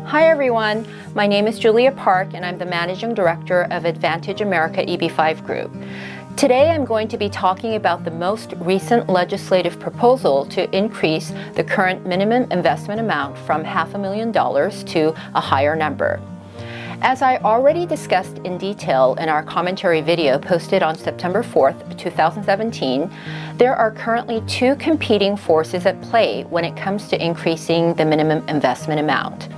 Hi everyone, my name is Julia Park and I'm the Managing Director of Advantage America EB-5 Group. Today I'm going to be talking about the most recent legislative proposal to increase the current minimum investment amount from $500,000 to a higher number. As I already discussed in detail in our commentary video posted on September 4th, 2017, there are currently two competing forces at play when it comes to increasing the minimum investment amount.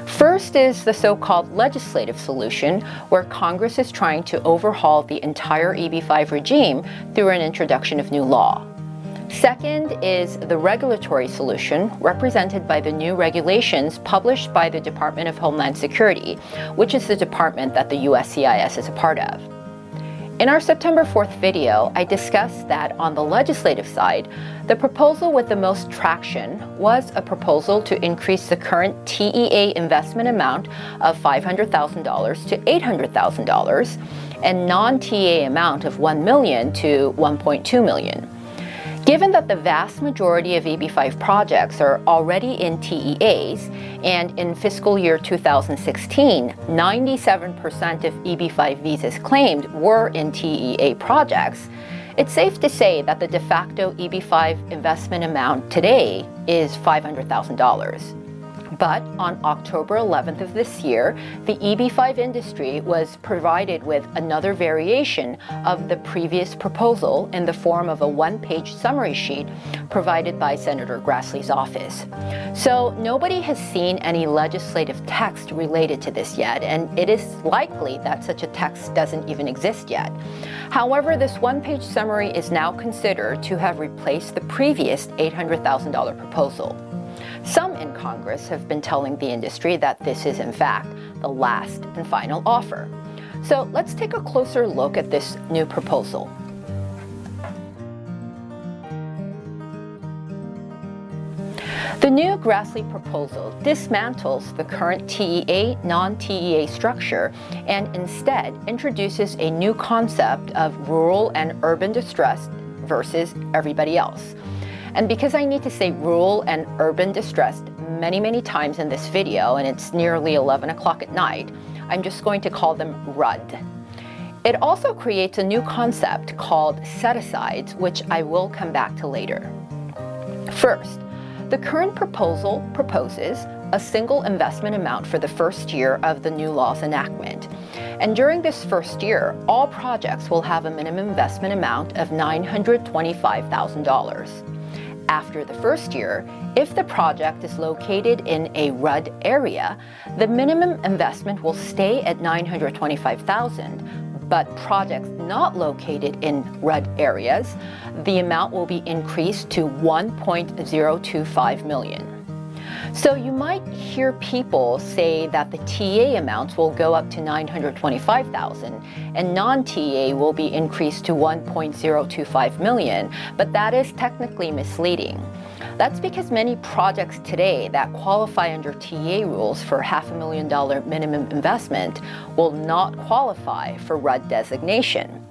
First is the so-called legislative solution, where Congress is trying to overhaul the entire EB-5 regime through an introduction of new law. Second is the regulatory solution, represented by the new regulations published by the Department of Homeland Security, which is the department that the USCIS is a part of. In our September 4th video, I discussed that on the legislative side, the proposal with the most traction was a proposal to increase the current TEA investment amount of $500,000 to $800,000 and non-TEA amount of $1 million to $1.2 million. Given that the vast majority of EB-5 projects are already in TEAs, and in fiscal year 2016, 97% of EB-5 visas claimed were in TEA projects, it's safe to say that the de facto EB-5 investment amount today is $500,000. But on October 11th of this year, the EB-5 industry was provided with another variation of the previous proposal in the form of a one-page summary sheet provided by Senator Grassley's office. So nobody has seen any legislative text related to this yet, and it is likely that such a text doesn't even exist yet. However, this one-page summary is now considered to have replaced the previous $800,000 proposal. Some in Congress have been telling the industry that this is in fact the last and final offer. So let's take a closer look at this new proposal. The new Grassley proposal dismantles the current TEA, non-TEA structure and instead introduces a new concept of rural and urban distress versus everybody else. And because I need to say rural and urban distressed many times in this video, and it's nearly 11 o'clock at night, I'm just going to call them RUD. It also creates a new concept called set-asides, which I will come back to later. First, the current proposal proposes a single investment amount for the first year of the new law's enactment. And during this first year, all projects will have a minimum investment amount of $925,000. After the first year, if the project is located in a RUD area, the minimum investment will stay at $925,000, but projects not located in RUD areas, the amount will be increased to $1.025 million. So you might hear people say that the TA amounts will go up to $925,000 and non-TA will be increased to $1.025 million, but that is technically misleading. That's because many projects today that qualify under TA rules for $500,000 minimum investment will not qualify for RUD designation.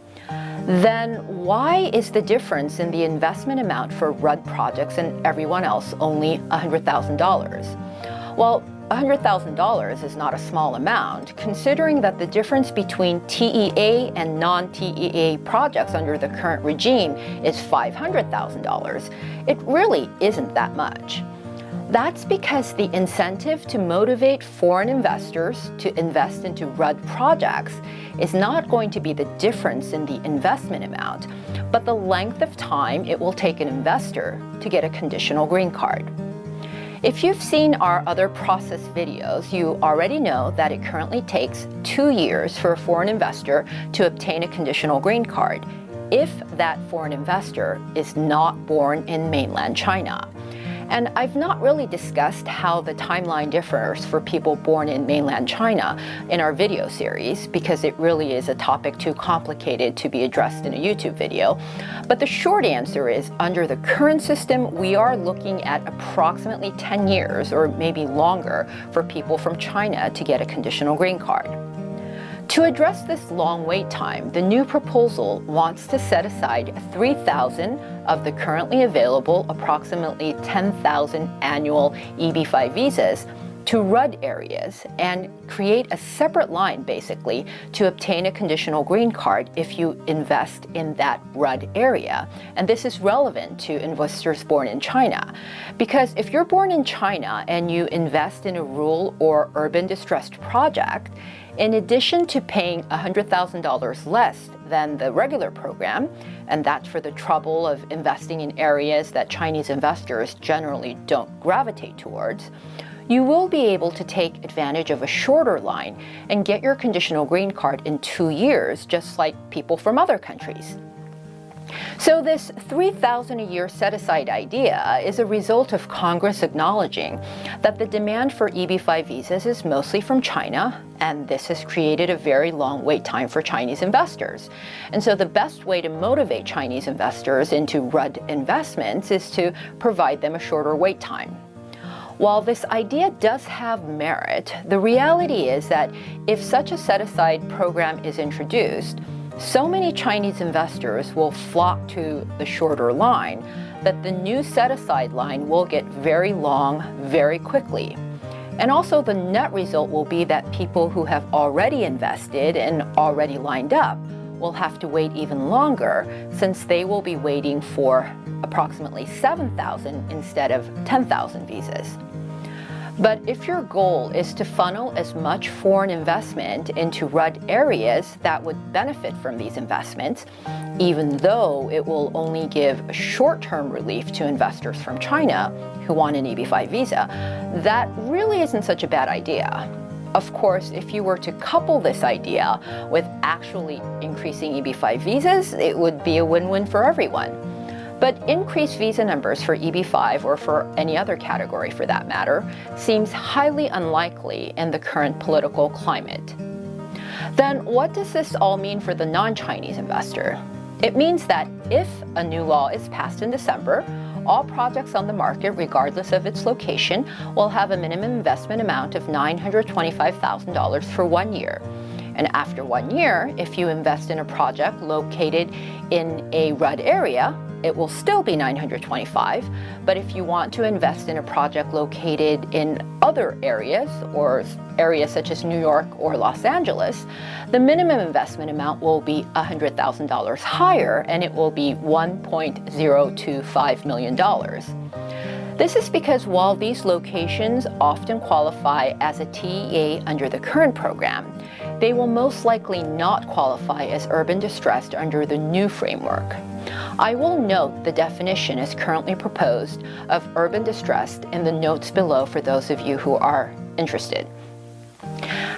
Then why is the difference in the investment amount for RUD projects and everyone else only $100,000? Well, $100,000 is not a small amount, considering that the difference between TEA and non-TEA projects under the current regime is $500,000. It really isn't that much. That's because the incentive to motivate foreign investors to invest into RUD projects is not going to be the difference in the investment amount, but the length of time it will take an investor to get a conditional green card. If you've seen our other process videos, you already know that it currently takes 2 years for a foreign investor to obtain a conditional green card, if that foreign investor is not born in mainland China. And I've not really discussed how the timeline differs for people born in mainland China in our video series, because it really is a topic too complicated to be addressed in a YouTube video. But the short answer is, under the current system, we are looking at approximately 10 years or maybe longer for people from China to get a conditional green card. To address this long wait time, the new proposal wants to set aside 3,000 of the currently available approximately 10,000 annual EB-5 visas to RUD areas and create a separate line, basically, to obtain a conditional green card if you invest in that RUD area. And this is relevant to investors born in China, because if you're born in China and you invest in a rural or urban distressed project, in addition to paying $100,000 less than the regular program, and that's for the trouble of investing in areas that Chinese investors generally don't gravitate towards, you will be able to take advantage of a shorter line and get your conditional green card in 2 years, just like people from other countries. So this $3,000 a year set-aside idea is a result of Congress acknowledging that the demand for EB-5 visas is mostly from China, and this has created a very long wait time for Chinese investors. And so the best way to motivate Chinese investors into RUD investments is to provide them a shorter wait time. While this idea does have merit, the reality is that if such a set-aside program is introduced, so many Chinese investors will flock to the shorter line that the new set-aside line will get very long very quickly. And also the net result will be that people who have already invested and already lined up will have to wait even longer, since they will be waiting for approximately 7,000 instead of 10,000 visas. But if your goal is to funnel as much foreign investment into RUD areas that would benefit from these investments, even though it will only give short-term relief to investors from China who want an EB-5 visa, that really isn't such a bad idea. Of course, if you were to couple this idea with actually increasing EB-5 visas, it would be a win-win for everyone. But increased visa numbers for EB-5, or for any other category for that matter, seems highly unlikely in the current political climate. Then what does this all mean for the non-Chinese investor? It means that if a new law is passed in December, all projects on the market, regardless of its location, will have a minimum investment amount of $925,000 for 1 year. And after 1 year, if you invest in a project located in a RUD area, it will still be $925,000, but if you want to invest in a project located in other areas, or areas such as New York or Los Angeles, the minimum investment amount will be $100,000 higher, and it will be $1.025 million. This is because while these locations often qualify as a TEA under the current program, they will most likely not qualify as urban distressed under the new framework. I will note the definition as currently proposed of urban distressed in the notes below for those of you who are interested.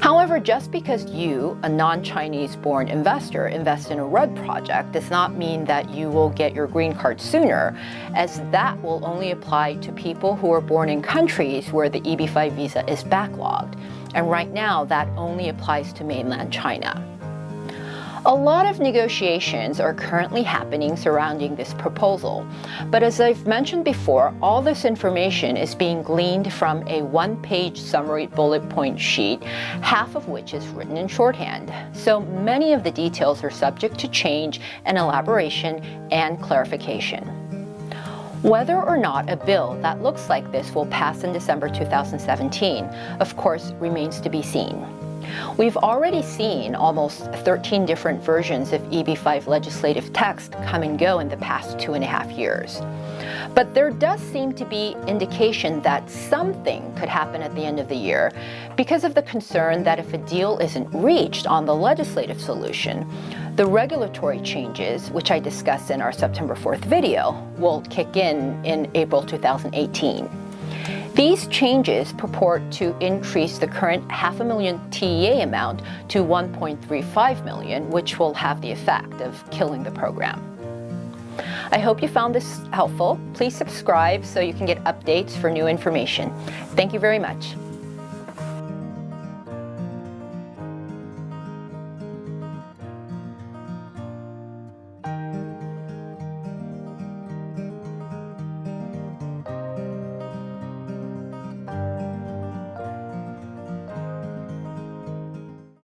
However, just because you, a non-Chinese born investor, invest in a RUD project does not mean that you will get your green card sooner, as that will only apply to people who are born in countries where the EB-5 visa is backlogged. And right now, that only applies to mainland China. A lot of negotiations are currently happening surrounding this proposal, but as I've mentioned before, all this information is being gleaned from a one-page summary bullet point sheet, half of which is written in shorthand. So many of the details are subject to change and elaboration and clarification. Whether or not a bill that looks like this will pass in December 2017, of course, remains to be seen. We've already seen almost 13 different versions of EB-5 legislative text come and go in the past 2.5 years. But there does seem to be indication that something could happen at the end of the year because of the concern that if a deal isn't reached on the legislative solution, the regulatory changes, which I discussed in our September 4th video, will kick in April 2018. These changes purport to increase the current $500,000 TEA amount to $1.35 million, which will have the effect of killing the program. I hope you found this helpful. Please subscribe so you can get updates for new information. Thank you very much.